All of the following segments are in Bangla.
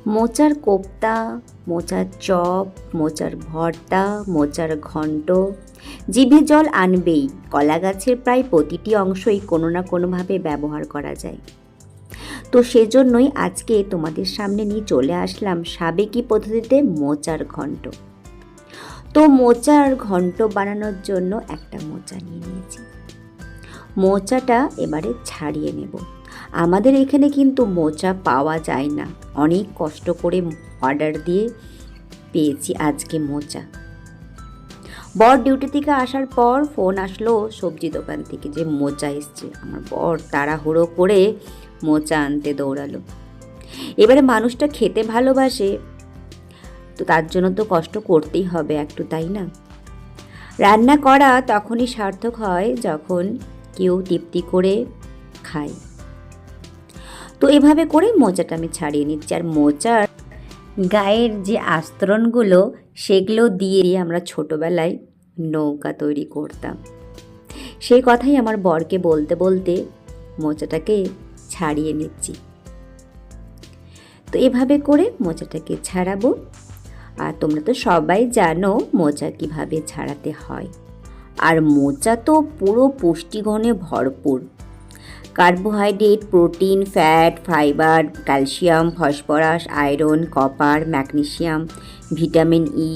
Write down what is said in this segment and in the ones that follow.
মোচার কোপ্তা, মোচার চপ, মোচার ভর্তা, মোচার ঘন্ট জিভে জল আনবেই। কলা গাছের প্রায় প্রতিটি অংশই কোনো না কোনোভাবে ব্যবহার করা যায়। তো সেজন্যই আজকে তোমাদের সামনে নিয়ে চলে আসলাম সাবেকি পদ্ধতিতে মোচার ঘন্ট। তো মোচার ঘন্ট বানানোর জন্য একটা মোচা নিয়ে নিয়েছি। মোচাটা এবারে ছাড়িয়ে নেব। আমাদের এখানে কিন্তু মোচা পাওয়া যায় না, অনেক কষ্ট করে অর্ডার দিয়ে পেয়েছি আজকে মোচা। বর ডিউটি থেকে আসার পর ফোন আসলো সবজি দোকান থেকে যে মোচা এসছে। আমার বর তাড়াহুড়ো করে মোচা আনতে দৌড়ালো। এবারে মানুষটা খেতে ভালোবাসে, তো তার জন্য তো কষ্ট করতেই হবে একটু, তাই না? রান্না করা তখনই সার্থক হয় যখন কেউ তৃপ্তি করে খায়। তো এভাবে করে মোচাটা আমি ছাড়িয়ে নিচ্ছি। আর মোচার গায়ের যে আস্তরণগুলো সেগুলো দিয়ে আমরা ছোটোবেলায় নৌকা তৈরি করতাম। সেই কথাই আমার বরকে বলতে বলতে মোচাটাকে ছাড়িয়ে নিচ্ছি। তো এভাবে করে মোচাটাকে ছাড়াবো। আর তোমরা তো সবাই জানো মোচা কিভাবে ছাড়াতে হয়। আর মোচা তো পুরো পুষ্টিগুণে ভরপুর। Carbohydrate, protein, fat, fibre, calcium, phosphorus, iron, copper, magnesium, vitamin E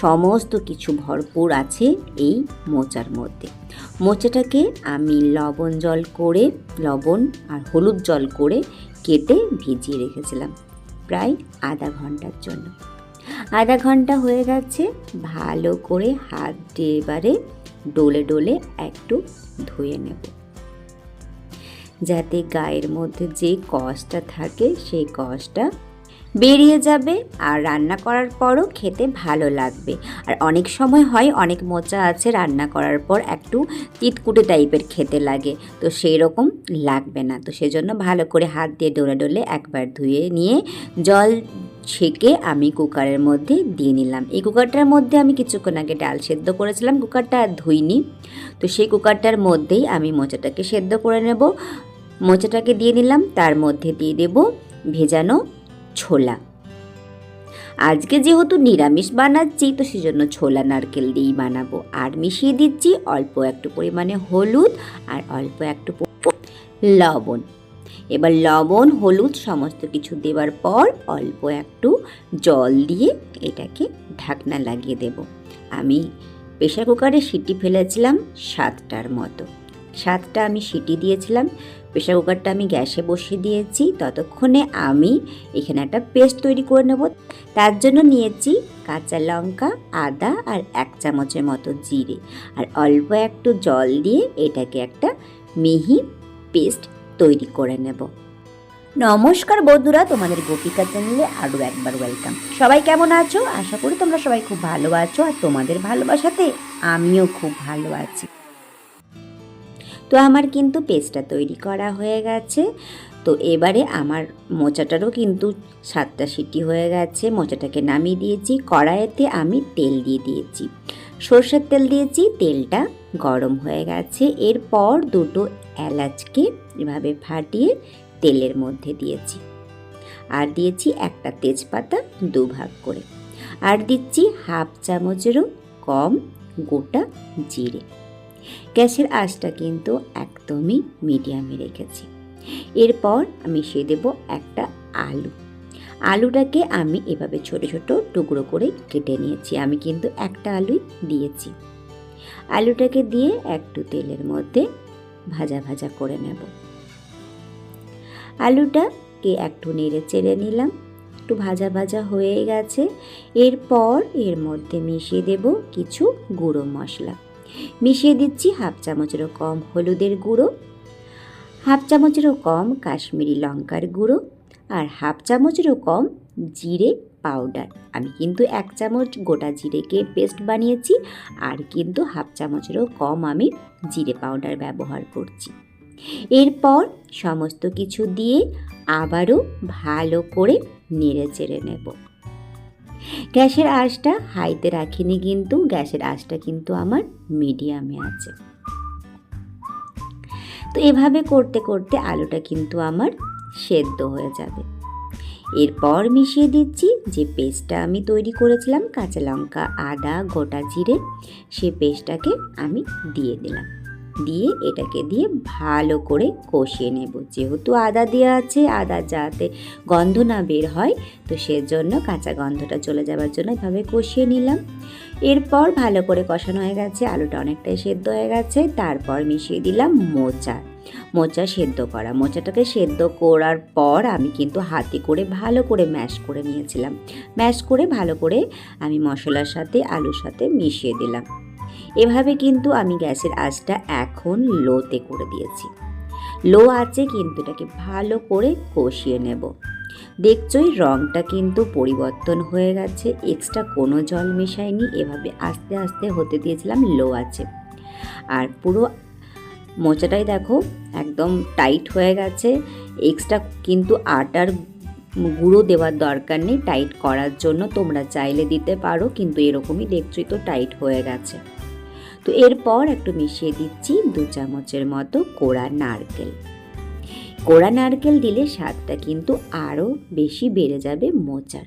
সমস্ত কিছু ভরপুর আছে এই মোচার মধ্যে। মোচাটাকে আমি লবণ আর হলুদ জল করে কেটে ভিজিয়ে রেখেছিলাম প্রায় আধা ঘন্টার জন্য। আধা ঘন্টা হয়ে গেছে। ভালো করে হাত দিয়ে এবারে ডলে ডলে একটু ধুয়ে নেব, যাতে গায়ের মধ্যে যে কষটা থাকে সেই কষটা বেরিয়ে যাবে আর রান্না করার পরও খেতে ভালো লাগবে। আর অনেক সময় হয়, অনেক মোচা আছে রান্না করার পর একটু তিতকুটে টাইপের খেতে লাগে, তো সেই রকম লাগবে না। তো সেজন্য ভালো করে হাত দিয়ে ডলে ডলে একবার ধুয়ে নিয়ে জল ছেঁকে আমি কুকারের মধ্যে দিয়ে নিলাম। এই কুকারটার মধ্যে আমি কিছুক্ষণ আগে ডাল সেদ্ধ করেছিলাম, কুকারটা আর ধুইনি। তো সেই কুকারটার মধ্যেই আমি মোচাটাকে সেদ্ধ করে নেব। মোচাটাকে দিয়ে নিলাম, তার মধ্যে দিয়ে দেব ভেজানো ছোলা। আজকে যেহেতু নিরামিষ বানাচ্ছি তো সেজন্য ছোলা নারকেল দিয়েই বানাবো। আর মিশিয়ে দিচ্ছি অল্প একটু পরিমাণে হলুদ আর অল্প একটু লবণ। এবার লবণ হলুদ সমস্ত কিছু দেওয়ার পর অল্প একটু জল দিয়ে এটাকে ঢাকনা লাগিয়ে দেব। আমি প্রেসার কুকারে সিটি ফেলেছিলাম 7টার মতো। 7টা আমি সিটি দিয়েছিলাম। প্রেসার কুকারটা আমি গ্যাসে বসিয়ে দিয়েছি। ততক্ষণে আমি এখানে একটা পেস্ট তৈরি করে নেব। তার জন্য নিয়েছি কাঁচা লঙ্কা, আদা আর 1 চামচের মতো জিরে আর অল্প একটু জল দিয়ে এটাকে একটা মিহি পেস্ট তৈরি করে নেব। নমস্কার বন্ধুরা, তোমাদের গোপিকা চ্যানেলে আরও একবার ওয়েলকাম। সবাই কেমন আছো? আশা করি তোমরা সবাই খুব ভালো আছো, আর তোমাদের ভালোবাসাতে আমিও খুব ভালো আছি। তো আমার কিন্তু পেস্টটা তৈরি করা হয়ে গেছে। তো এবারে আমার মোচাটারও কিন্তু 7টা সিটি হয়ে গেছে। মোচাটাকে নামিয়ে দিয়েছি। কড়াইতে আমি তেল দিয়ে দিয়েছি, সরষের তেল দিয়েছি। তেলটা গরম হয়ে গেছে। এরপর 2টো এলাচকে এভাবে ফাটিয়ে তেলের মধ্যে দিয়েছি। আর দিয়েছি একটা তেজপাতা 2 ভাগ করে। আর দিচ্ছি 1/2 চামচেরও কম গোটা জিরে। গ্যাসের আঁচটা কিন্তু একদমই মিডিয়ামে রেখেছি। এরপর আমি মিশিয়ে দেব একটা আলু। আলুটাকে আমি এভাবে ছোট ছোট টুকরো করে কেটে নিয়েছি। আমি কিন্তু একটা আলুই দিয়েছি। আলুটাকে দিয়ে একটু তেলের মধ্যে ভাজা ভাজা করে নেব। আলুটাকে একটু নেড়ে চেড়ে নিলাম, একটু ভাজা ভাজা হয়ে গেছে। এরপর এর মধ্যে মিশিয়ে দেব কিছু গুঁড়ো মশলা। মিশিয়ে দিচ্ছি 1/2 চামচেরও কম হলুদের গুঁড়ো, 1/2 চামচেরও কম কাশ্মীরি লঙ্কার গুঁড়ো আর 1/2 চামচেরও কম জিরে পাউডার। আমি কিন্তু 1 চামচ গোটা জিরেকে পেস্ট বানিয়েছি, আর কিন্তু 1/2 চামচেরও কম আমি জিরে পাউডার ব্যবহার করছি। এরপর সমস্ত কিছু দিয়ে আবারও ভালো করে নেড়ে চেড়ে নেব। গ্যাসের আঁচটা হাইতে রাখিনি, কিন্তু গ্যাসের আঁচটা কিন্তু আমার মিডিয়ামে আছে। তো এভাবে করতে করতে আলুটা কিন্তু আমার সেদ্ধ হয়ে যাবে। এরপর মিশিয়ে দিচ্ছি যে পেস্টটা আমি তৈরি করেছিলাম, কাঁচা লঙ্কা, আদা, গোটা জিরে, সেই পেস্টটাকে আমি দিয়ে দিলাম। দিয়ে এটাকে দিয়ে ভালো করে কষিয়ে নেব। যেহেতু আদা দেওয়া আছে, আদা যাতে গন্ধ না বের হয়, তো সেজন্য কাঁচা গন্ধটা চলে যাওয়ার জন্য এভাবে কষিয়ে নিলাম। এরপর ভালো করে কষানো হয়ে গেছে, আলুটা অনেকটাই সেদ্ধ হয়ে গেছে। তারপর মিশিয়ে দিলাম মোচা সেদ্ধ করা। মোচাটাকে সেদ্ধ করার পর আমি কিন্তু হাতে করে ভালো করে ম্যাশ করে নিয়েছিলাম। ম্যাশ করে ভালো করে আমি মশলার সাথে আলুর সাথে মিশিয়ে দিলাম। এভাবে কিন্তু আমি গ্যাসের আঁচটা এখন লোতে করে দিয়েছি। লো আঁচে কিন্তু এটাকে ভালো করে কষিয়ে নেব। দেখছই রঙটা কিন্তু পরিবর্তন হয়ে গেছে, এক্সট্রা কোনো জল মেশাইনি, এভাবে আস্তে আস্তে হতে দিয়েছিলাম লো আঁচে। আর পুরো মোচাটাই দেখো একদম টাইট হয়ে গেছে। এক্সট্রা কিন্তু আটার গুঁড়ো দেওয়ার দরকার নেই টাইট করার জন্য, তোমরা চাইলে দিতে পারো, কিন্তু এরকমই দেখছই তো টাইট হয়ে গেছে। তো এরপর একটু মিশিয়ে দিচ্ছি 2 চামচের মতো কোড়া নারকেল। কোড়া নারকেল দিলে স্বাদটা কিন্তু আরও বেশি বেড়ে যাবে মোচার।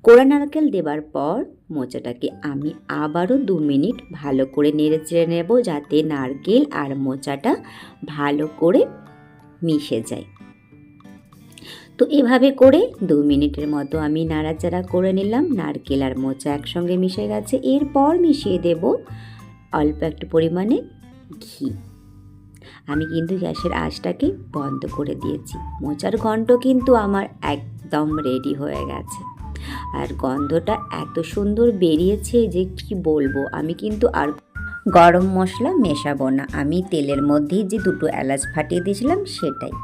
কোড়া নারকেল দেওয়ার পর মোচাটাকে আমি আবারও 2 মিনিট ভালো করে নেড়ে চেড়ে নেব, যাতে নারকেল আর মোচাটা ভালো করে মিশে যায়। তো এভাবে করে 2 মিনিটের মতো আমি নাড়াচাড়া করে নিলাম। নারকেল আর মোচা একসঙ্গে মিশে গেছে। এরপর মিশিয়ে দেব অল্প একটু পরিমাণে ঘি। আমি কিন্তু গ্যাসের আঁচটাকে বন্ধ করে দিয়েছি। মোচার ঘন্ট কিন্তু আমার একদম রেডি হয়ে গেছে। আর গন্ধটা এত সুন্দর বেরিয়েছে যে কি বলবো। আমি কিন্তু আর গরম মশলা মেশাবো না, আমি তেলের মধ্যেই যে 2 এলাচ ফাটিয়ে দিয়েছিলাম সেটাই।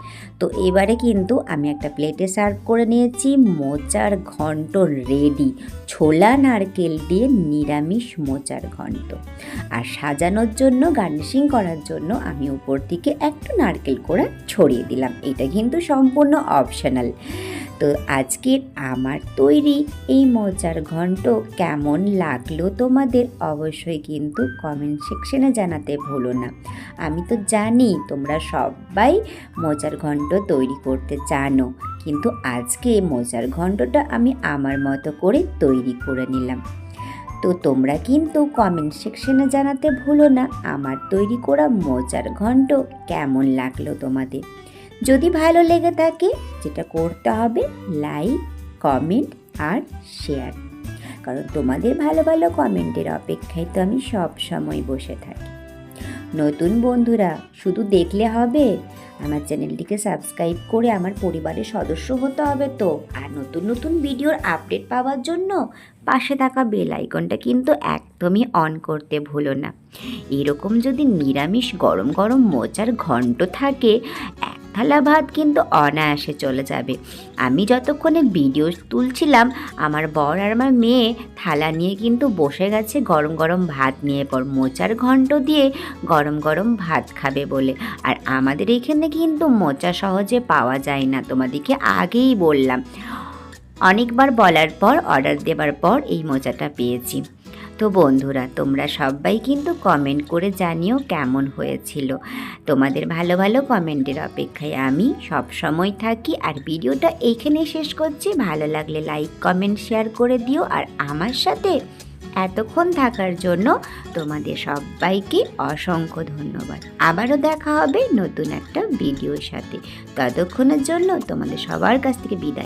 তো এবারে কিন্তু আমি একটা প্লেটে সার্ভ করে নিয়েছি। মোচার ঘন্ট রেডি। ছোলা নারকেল দিয়ে নিরামিষ মোচার ঘন্ট। আর সাজানোর জন্য, গার্নিশিং করার জন্য আমি উপর থেকে একটু নারকেল কোড়া ছড়িয়ে দিলাম। এটা কিন্তু সম্পূর্ণ অপশনাল। তো আজকের আমার তৈরি এই মোচার ঘন্ট কেমন লাগলো তোমাদের অবশ্যই কিন্তু কমেন্ট সেকশনে জানাতে ভুলো না। আমি তো জানি তোমরা সবাই মোচার ঘন্ট তৈরি করতে জানো, কিন্তু আজকে মোচার ঘন্টটা আমি আমার মতো করে তৈরি করে নিলাম। তো তোমরা কিন্তু কমেন্ট সেকশনে জানাতে ভুলো না আমার তৈরি করা মোচার ঘন্ট কেমন লাগলো তোমাদের। যদি ভালো লেগে থাকে, যেটা করতে হবে লাইক, কমেন্ট আর শেয়ার, কারণ তোমাদের ভালো ভালো কমেন্টের অপেক্ষায় তো আমি সব সময় বসে থাকি। নতুন বন্ধুরা শুধু দেখলে হবে, আমার চ্যানেলটিকে সাবস্ক্রাইব করে আমার পরিবারের সদস্য হতে হবে তো। আর নতুন নতুন ভিডিওর আপডেট পাওয়ার জন্য পাশে থাকা বেল আইকনটা কিন্তু একদমই অন করতে ভুলো না। এরকম যদি নিরামিষ গরম গরম মোচার ঘন্ট থাকে, এক থালা ভাত কিন্তু অনায়াসে চলে যাবে। আমি যতক্ষণে ভিডিও তুলছিলাম, আমার বর আর আমার মেয়ে থালা নিয়ে কিন্তু বসে গেছে গরম গরম ভাত নিয়ে, পর মোচার ঘন্ট দিয়ে গরম গরম ভাত খাবে বলে। আর আমাদের এখানে কিন্তু মোচা সহজে পাওয়া যায় না, তোমাদেরকে আগেই বললাম। অনেকবার বলার পর, অর্ডার দেওয়ার পর এই মোচাটা পেয়েছি। তো বন্ধুরা তোমরা সবাই কিন্তু কমেন্ট করে জানিও কেমন হয়েছিল। তোমাদের ভালো ভালো কমেন্টের অপেক্ষায় আমি সব সময় থাকি। আর ভিডিওটা এইখানে শেষ করছি। ভালো লাগলে লাইক, কমেন্ট, শেয়ার করে দিও। আর আমার সাথে এতক্ষণ থাকার জন্য তোমাদের সবাইকে অসংখ্য ধন্যবাদ। আবারও দেখা হবে নতুন একটা ভিডিওর সাথে। ততক্ষণের জন্য তোমাদের সবার কাছ থেকে বিদায়।